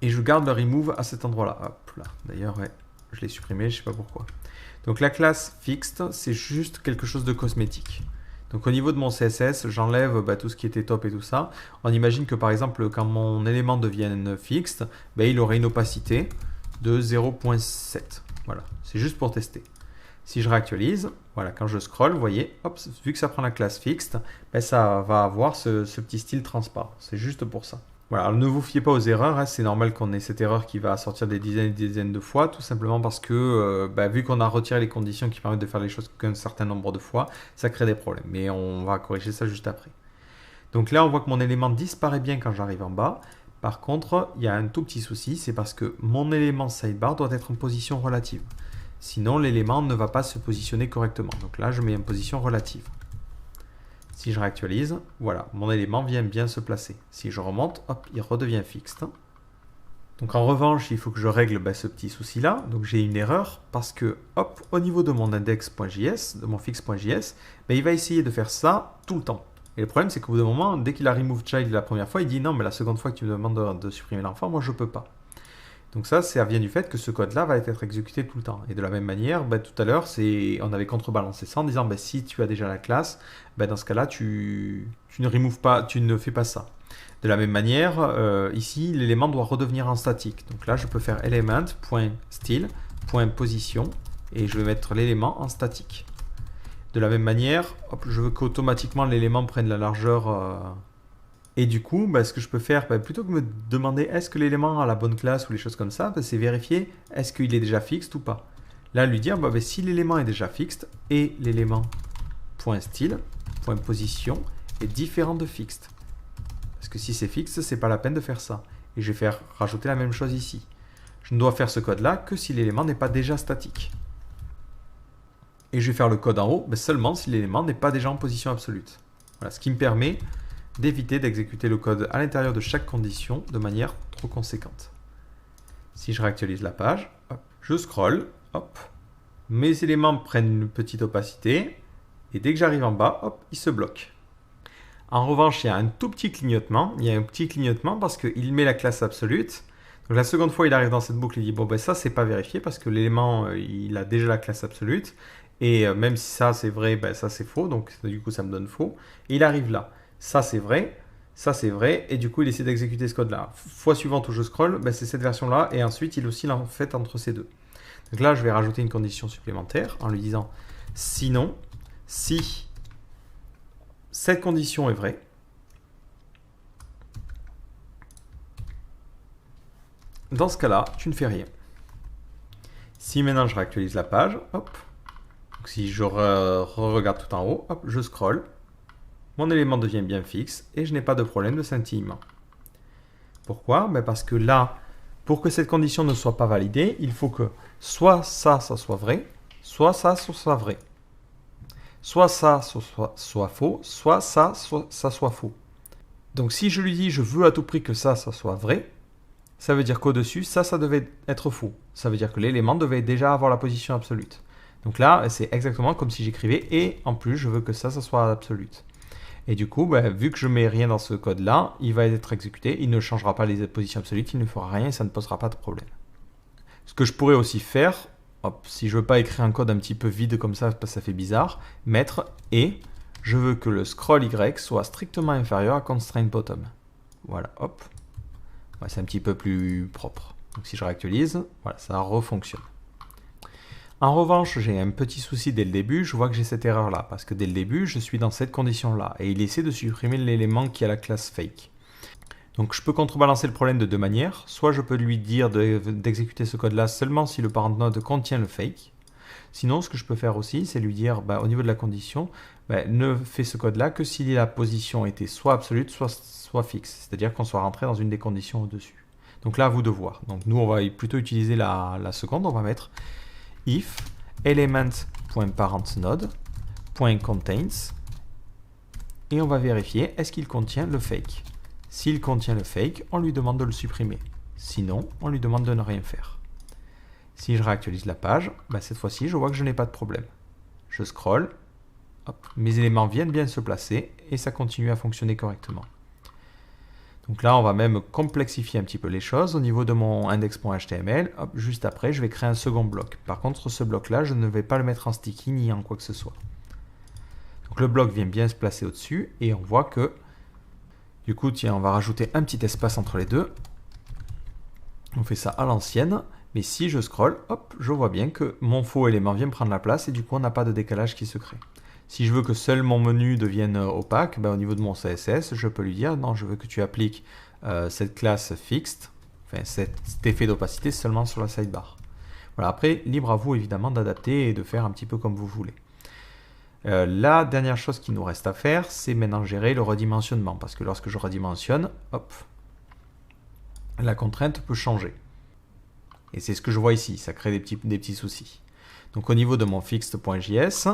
et je garde le remove à cet endroit-là. Hop là, d'ailleurs, ouais, je l'ai supprimé, je ne sais pas pourquoi. Donc la classe fixed, c'est juste quelque chose de cosmétique. Donc au niveau de mon CSS, j'enlève tout ce qui était top et tout ça. On imagine que par exemple, quand mon élément devienne fixed, il aurait une opacité de 0.7. Voilà, c'est juste pour tester. Si je réactualise, voilà, quand je scroll, vous voyez, hop, vu que ça prend la classe fixed, ça va avoir ce petit style transparent. C'est juste pour ça. Voilà, alors ne vous fiez pas aux erreurs, hein, c'est normal qu'on ait cette erreur qui va sortir des dizaines et des dizaines de fois, tout simplement parce que vu qu'on a retiré les conditions qui permettent de faire les choses qu'un certain nombre de fois, ça crée des problèmes. Mais on va corriger ça juste après. Donc là, on voit que mon élément disparaît bien quand j'arrive en bas. Par contre, il y a un tout petit souci, c'est parce que mon élément sidebar doit être en position relative. Sinon, l'élément ne va pas se positionner correctement. Donc là, je mets en position relative. Si je réactualise, voilà, mon élément vient bien se placer. Si je remonte, hop, il redevient fixe. Donc en revanche, il faut que je règle ce petit souci-là. Donc j'ai une erreur parce que, hop, au niveau de mon index.js, de mon fixe.js, il va essayer de faire ça tout le temps. Et le problème, c'est qu'au bout d'un moment, dès qu'il a remove child la première fois, il dit non, mais la seconde fois que tu me demandes de supprimer l'enfant, moi je peux pas. Donc ça vient du fait que ce code-là va être exécuté tout le temps. Et de la même manière, tout à l'heure, on avait contrebalancé ça en disant si tu as déjà la classe, dans ce cas-là, tu ne removes pas, tu ne fais pas ça. De la même manière, ici, l'élément doit redevenir en statique. Donc là, je peux faire element.style.position et je vais mettre l'élément en statique. De la même manière, hop, je veux qu'automatiquement l'élément prenne la largeur. Et du coup, ce que je peux faire, plutôt que de me demander est-ce que l'élément a la bonne classe ou les choses comme ça, c'est vérifier est-ce qu'il est déjà fixe ou pas. Là, lui dire si l'élément est déjà fixe et l'élément .style, .position est différent de fixed. Parce que si c'est fixe, c'est pas la peine de faire ça. Et je vais faire rajouter la même chose ici. Je ne dois faire ce code-là que si l'élément n'est pas déjà statique. Et je vais faire le code en haut seulement si l'élément n'est pas déjà en position absolue. Voilà, ce qui me permet d'éviter d'exécuter le code à l'intérieur de chaque condition de manière trop conséquente. Si je réactualise la page, hop, je scroll, hop, mes éléments prennent une petite opacité, et dès que j'arrive en bas, hop, ils se bloquent. En revanche, il y a un tout petit clignotement. Il y a un petit clignotement parce qu'il met la classe absolute. Donc la seconde fois, il arrive dans cette boucle, il dit ça, c'est pas vérifié parce que l'élément, il a déjà la classe absolute. Et même si ça, c'est vrai, ça, c'est faux. Donc du coup, ça me donne faux. Et il arrive là. Ça c'est vrai, et du coup il essaie d'exécuter ce code-là. Fois suivante où je scroll, c'est cette version-là, et ensuite il oscille en fait entre ces deux. Donc là je vais rajouter une condition supplémentaire en lui disant sinon, si cette condition est vraie, dans ce cas-là, tu ne fais rien. Si maintenant je réactualise la page, hop, donc si je regarde tout en haut, hop, je scroll. Mon élément devient bien fixe et je n'ai pas de problème de scintillement. Pourquoi? Parce que là, pour que cette condition ne soit pas validée, il faut que soit ça soit vrai, soit ça soit vrai. Soit ça soit faux, soit ça soit faux. Donc si je lui dis je veux à tout prix que ça soit vrai, ça veut dire qu'au-dessus, ça devait être faux. Ça veut dire que l'élément devait déjà avoir la position absolute. Donc là, c'est exactement comme si j'écrivais et en plus, je veux que ça soit absolute. Et du coup, vu que je ne mets rien dans ce code-là, il va être exécuté, il ne changera pas les positions absolues, il ne fera rien et ça ne posera pas de problème. Ce que je pourrais aussi faire, hop, si je ne veux pas écrire un code un petit peu vide comme ça, parce que ça fait bizarre, mettre et je veux que le scroll Y soit strictement inférieur à constraint bottom. Voilà, hop. Ouais, c'est un petit peu plus propre. Donc si je réactualise, voilà, ça refonctionne. En revanche, j'ai un petit souci dès le début, je vois que j'ai cette erreur-là, parce que dès le début, je suis dans cette condition-là, et il essaie de supprimer l'élément qui a la classe fake. Donc je peux contrebalancer le problème de deux manières, soit je peux lui dire d'exécuter ce code-là seulement si le parent node contient le fake, sinon ce que je peux faire aussi, c'est lui dire, au niveau de la condition, ne fais ce code-là que si la position était soit absolue, soit fixe, c'est-à-dire qu'on soit rentré dans une des conditions au-dessus. Donc là, à vous de voir. Donc nous, on va plutôt utiliser la seconde, on va mettre if element.parentNode.contains et on va vérifier est-ce qu'il contient le fake. S'il contient le fake, on lui demande de le supprimer. Sinon, on lui demande de ne rien faire. Si je réactualise la page, cette fois-ci, je vois que je n'ai pas de problème. Je scroll, hop, mes éléments viennent bien se placer et ça continue à fonctionner correctement. Donc là, on va même complexifier un petit peu les choses. Au niveau de mon index.html, juste après, je vais créer un second bloc. Par contre, ce bloc-là, je ne vais pas le mettre en sticky ni en quoi que ce soit. Donc le bloc vient bien se placer au-dessus et on voit que, du coup, tiens, on va rajouter un petit espace entre les deux. On fait ça à l'ancienne, mais si je scrolle, hop, je vois bien que mon faux élément vient prendre la place et du coup, on n'a pas de décalage qui se crée. Si je veux que seul mon menu devienne opaque, au niveau de mon CSS, je peux lui dire non, je veux que tu appliques cette classe fixed, enfin cet effet d'opacité seulement sur la sidebar. Voilà, après, libre à vous évidemment d'adapter et de faire un petit peu comme vous voulez. La dernière chose qu'il nous reste à faire, c'est maintenant gérer le redimensionnement, parce que lorsque je redimensionne, hop, la contrainte peut changer. Et c'est ce que je vois ici, ça crée des petits soucis. Donc au niveau de mon fixed.js,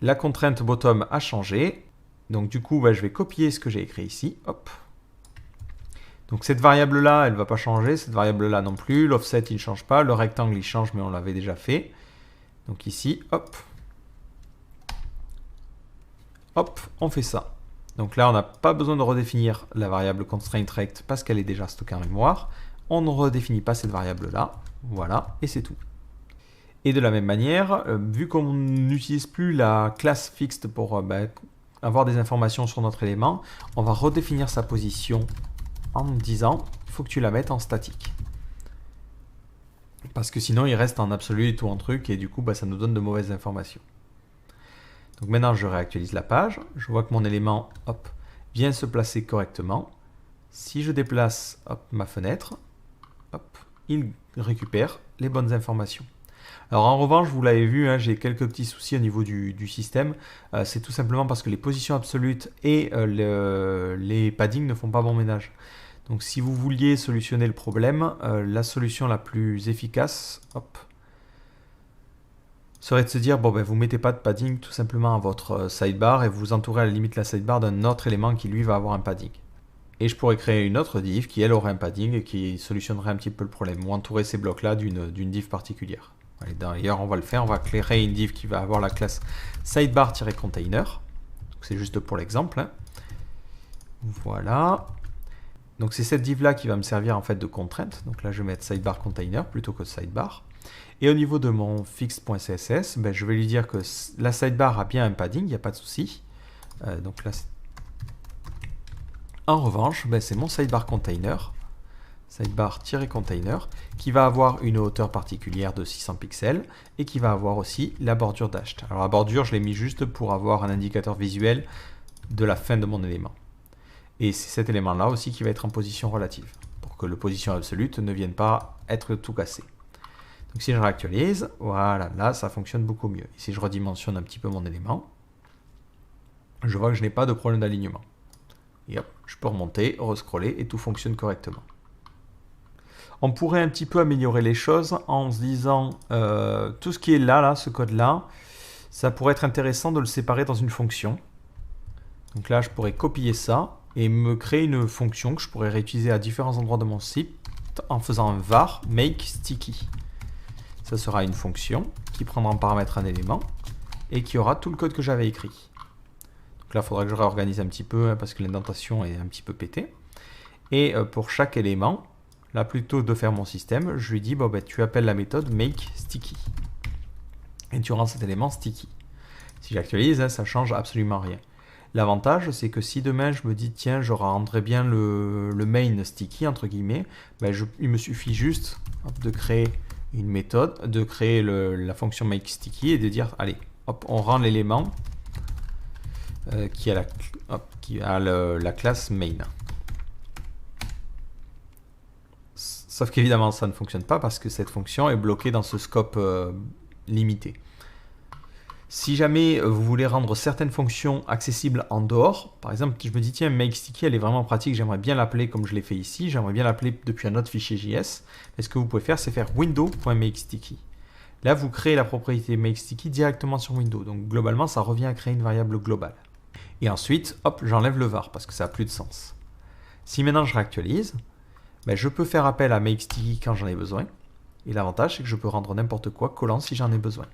la contrainte bottom a changé. Donc du coup, je vais copier ce que j'ai écrit ici. Hop. Donc cette variable-là, elle ne va pas changer. Cette variable-là non plus. L'offset, il ne change pas. Le rectangle, il change, mais on l'avait déjà fait. Donc ici, hop. Hop, on fait ça. Donc là, on n'a pas besoin de redéfinir la variable constraintRect parce qu'elle est déjà stockée en mémoire. On ne redéfinit pas cette variable-là. Voilà, et c'est tout. Et de la même manière, vu qu'on n'utilise plus la classe fixed pour avoir des informations sur notre élément, on va redéfinir sa position en disant il faut que tu la mettes en statique. Parce que sinon, il reste en absolu et tout en truc, et du coup, ça nous donne de mauvaises informations. Donc maintenant, je réactualise la page. Je vois que mon élément hop, vient se placer correctement. Si je déplace ma fenêtre, hop, il récupère les bonnes informations. Alors en revanche, vous l'avez vu, j'ai quelques petits soucis au niveau du système. C'est tout simplement parce que les positions absolutes et les paddings ne font pas bon ménage. Donc si vous vouliez solutionner le problème, la solution la plus efficace serait de se dire, vous ne mettez pas de padding tout simplement à votre sidebar et vous entourez à la limite la sidebar d'un autre élément qui lui va avoir un padding. Et je pourrais créer une autre div qui elle aurait un padding et qui solutionnerait un petit peu le problème, ou entourer ces blocs-là d'une div particulière. D'ailleurs, on va le faire, on va créer une div qui va avoir la classe sidebar-container. C'est juste pour l'exemple. Voilà. Donc c'est cette div-là qui va me servir en fait de contrainte. Donc là, je vais mettre sidebar container plutôt que sidebar. Et au niveau de mon fixed.css, je vais lui dire que la sidebar a bien un padding, il n'y a pas de souci. Donc là, en revanche, c'est mon sidebar container. Sidebar-container, qui va avoir une hauteur particulière de 600 pixels et qui va avoir aussi la bordure dashed. Alors la bordure, je l'ai mis juste pour avoir un indicateur visuel de la fin de mon élément. Et c'est cet élément-là aussi qui va être en position relative, pour que la position absolue ne vienne pas être tout cassé. Donc si je réactualise, voilà, là ça fonctionne beaucoup mieux. Et si je redimensionne un petit peu mon élément, je vois que je n'ai pas de problème d'alignement. Et hop, je peux remonter, rescroller et tout fonctionne correctement. On pourrait un petit peu améliorer les choses en se disant tout ce qui est là, ce code-là, ça pourrait être intéressant de le séparer dans une fonction. Donc là, je pourrais copier ça et me créer une fonction que je pourrais réutiliser à différents endroits de mon site en faisant un var make sticky. Ça sera une fonction qui prendra en paramètre un élément et qui aura tout le code que j'avais écrit. Donc là, il faudra que je réorganise un petit peu parce que l'indentation est un petit peu pétée. Et pour chaque élément, là, plutôt que de faire mon système, je lui dis, tu appelles la méthode makeSticky. Et tu rends cet élément sticky. Si j'actualise, ça ne change absolument rien. L'avantage, c'est que si demain je me dis, tiens, je rendrais bien le main sticky, entre guillemets, il me suffit juste de créer une méthode, de créer la fonction makeSticky et de dire, allez, hop, on rend l'élément qui a la classe main. Sauf qu'évidemment, ça ne fonctionne pas parce que cette fonction est bloquée dans ce scope limité. Si jamais vous voulez rendre certaines fonctions accessibles en dehors, par exemple, je me dis, tiens, makeSticky, elle est vraiment pratique, j'aimerais bien l'appeler comme je l'ai fait ici, j'aimerais bien l'appeler depuis un autre fichier JS. Et ce que vous pouvez faire, c'est faire window.makeSticky. Là, vous créez la propriété makeSticky directement sur Windows. Donc, globalement, ça revient à créer une variable globale. Et ensuite, hop, j'enlève le var parce que ça n'a plus de sens. Si maintenant je réactualise, je peux faire appel à makeSticky quand j'en ai besoin. Et l'avantage, c'est que je peux rendre n'importe quoi collant si j'en ai besoin.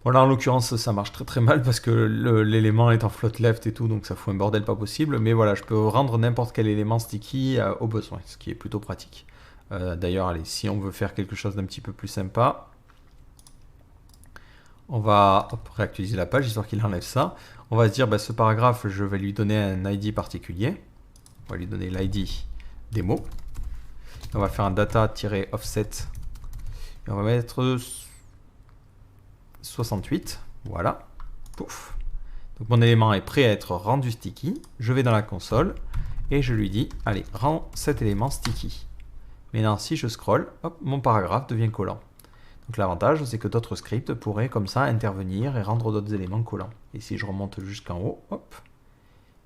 Bon là en l'occurrence ça marche très très mal parce que l'élément est en float left et tout, donc ça fout un bordel pas possible, mais voilà, je peux rendre n'importe quel élément sticky au besoin, ce qui est plutôt pratique. D'ailleurs, allez, si on veut faire quelque chose d'un petit peu plus sympa, on va réactualiser la page histoire qu'il enlève ça. On va se dire, bah, ce paragraphe, je vais lui donner un ID particulier. On va lui donner l'ID démo. On va faire un data-offset. Et on va mettre 68. Voilà. Pouf. Donc mon élément est prêt à être rendu sticky. Je vais dans la console et je lui dis, allez, rends cet élément sticky. Maintenant, si je scroll, hop, mon paragraphe devient collant. Donc l'avantage, c'est que d'autres scripts pourraient comme ça intervenir et rendre d'autres éléments collants. Et si je remonte jusqu'en haut, hop,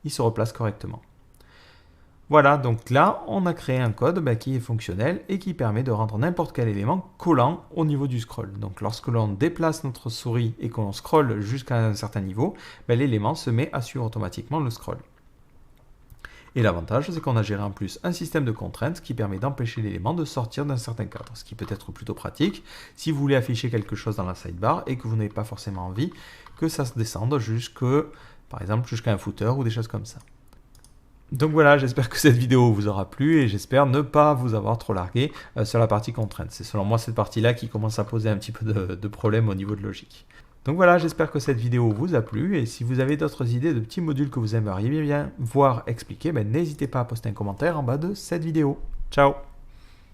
il se replace correctement. Voilà, donc là, on a créé un code qui est fonctionnel et qui permet de rendre n'importe quel élément collant au niveau du scroll. Donc lorsque l'on déplace notre souris et que l'on scrolle jusqu'à un certain niveau, l'élément se met à suivre automatiquement le scroll. Et l'avantage, c'est qu'on a géré en plus un système de contraintes qui permet d'empêcher l'élément de sortir d'un certain cadre, ce qui peut être plutôt pratique si vous voulez afficher quelque chose dans la sidebar et que vous n'avez pas forcément envie que ça se descende par exemple, jusqu'à un footer ou des choses comme ça. Donc voilà, j'espère que cette vidéo vous aura plu et j'espère ne pas vous avoir trop largué sur la partie contrainte. C'est selon moi cette partie-là qui commence à poser un petit peu de problème au niveau de logique. Donc voilà, j'espère que cette vidéo vous a plu et si vous avez d'autres idées de petits modules que vous aimeriez bien voir expliquer, n'hésitez pas à poster un commentaire en bas de cette vidéo. Ciao!